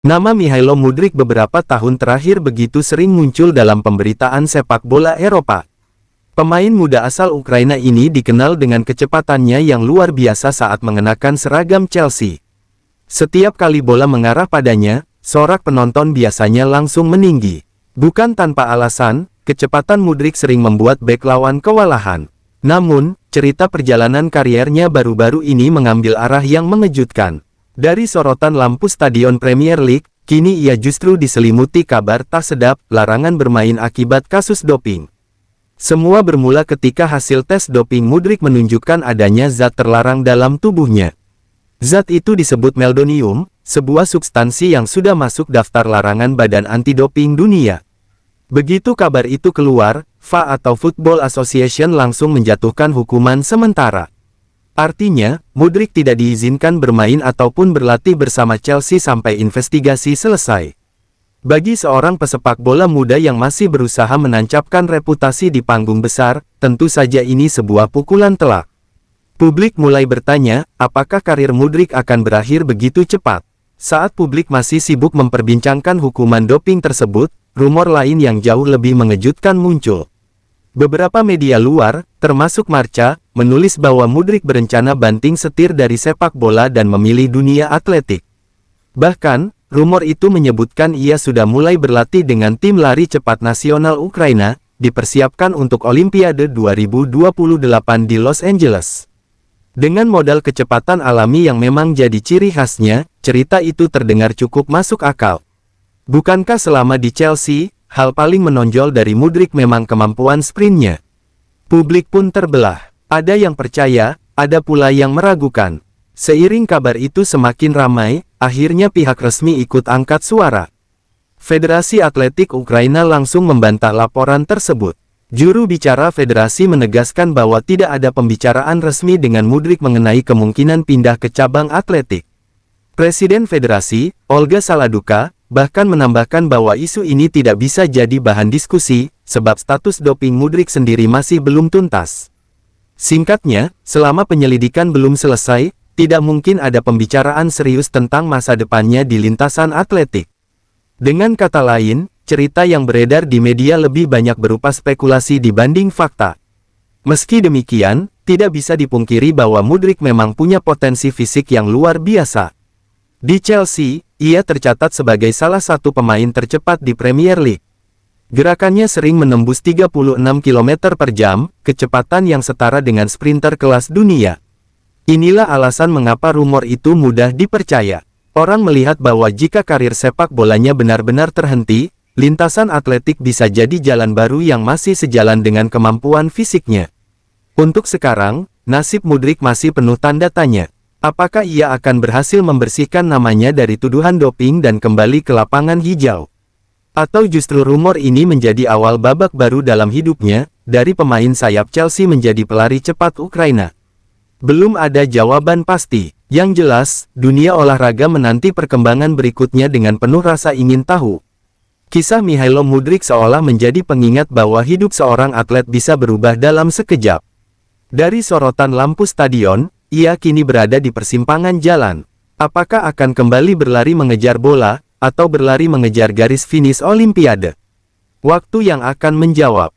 Nama Mihailo Mudryk beberapa tahun terakhir begitu sering muncul dalam pemberitaan sepak bola Eropa. Pemain muda asal Ukraina ini dikenal dengan kecepatannya yang luar biasa saat mengenakan seragam Chelsea. Setiap kali bola mengarah padanya, sorak penonton biasanya langsung meninggi. Bukan tanpa alasan, kecepatan Mudryk sering membuat bek lawan kewalahan. Namun, cerita perjalanan kariernya baru-baru ini mengambil arah yang mengejutkan. Dari sorotan lampu stadion Premier League, kini ia justru diselimuti kabar tak sedap, larangan bermain akibat kasus doping. Semua bermula ketika hasil tes doping Mudryk menunjukkan adanya zat terlarang dalam tubuhnya. Zat itu disebut meldonium, sebuah substansi yang sudah masuk daftar larangan Badan Anti-Doping Dunia. Begitu kabar itu keluar, FA atau Football Association langsung menjatuhkan hukuman sementara. Artinya, Mudryk tidak diizinkan bermain ataupun berlatih bersama Chelsea sampai investigasi selesai. Bagi seorang pesepak bola muda yang masih berusaha menancapkan reputasi di panggung besar, tentu saja ini sebuah pukulan telak. Publik mulai bertanya, apakah karir Mudryk akan berakhir begitu cepat? Saat publik masih sibuk memperbincangkan hukuman doping tersebut, rumor lain yang jauh lebih mengejutkan muncul. Beberapa media luar, termasuk Marca, menulis bahwa Mudryk berencana banting setir dari sepak bola dan memilih dunia atletik. Bahkan, rumor itu menyebutkan ia sudah mulai berlatih dengan tim lari cepat nasional Ukraina, dipersiapkan untuk Olimpiade 2028 di Los Angeles. Dengan modal kecepatan alami yang memang jadi ciri khasnya, cerita itu terdengar cukup masuk akal. Bukankah selama di Chelsea, hal paling menonjol dari Mudryk memang kemampuan sprintnya? Publik pun terbelah. Ada yang percaya, ada pula yang meragukan. Seiring kabar itu semakin ramai, akhirnya pihak resmi ikut angkat suara. Federasi Atletik Ukraina langsung membantah laporan tersebut. Juru bicara federasi menegaskan bahwa tidak ada pembicaraan resmi dengan Mudryk mengenai kemungkinan pindah ke cabang atletik. Presiden federasi, Olga Saladuka, bahkan menambahkan bahwa isu ini tidak bisa jadi bahan diskusi, sebab status doping Mudryk sendiri masih belum tuntas. Singkatnya, selama penyelidikan belum selesai, tidak mungkin ada pembicaraan serius tentang masa depannya di lintasan atletik. Dengan kata lain, cerita yang beredar di media lebih banyak berupa spekulasi dibanding fakta. Meski demikian, tidak bisa dipungkiri bahwa Mudryk memang punya potensi fisik yang luar biasa. Di Chelsea, ia tercatat sebagai salah satu pemain tercepat di Premier League. Gerakannya sering menembus 36 km per jam, kecepatan yang setara dengan sprinter kelas dunia. Inilah alasan mengapa rumor itu mudah dipercaya. Orang melihat bahwa jika karir sepak bolanya benar-benar terhenti, lintasan atletik bisa jadi jalan baru yang masih sejalan dengan kemampuan fisiknya. Untuk sekarang, nasib Mudryk masih penuh tanda tanya. Apakah ia akan berhasil membersihkan namanya dari tuduhan doping dan kembali ke lapangan hijau? Atau justru rumor ini menjadi awal babak baru dalam hidupnya, dari pemain sayap Chelsea menjadi pelari cepat Ukraina? Belum ada jawaban pasti. Yang jelas, dunia olahraga menanti perkembangan berikutnya dengan penuh rasa ingin tahu. Kisah Mihailo Mudryk seolah menjadi pengingat bahwa hidup seorang atlet bisa berubah dalam sekejap. Dari sorotan lampu stadion, ia kini berada di persimpangan jalan. Apakah akan kembali berlari mengejar bola, atau berlari mengejar garis finish Olimpiade? Waktu yang akan menjawab.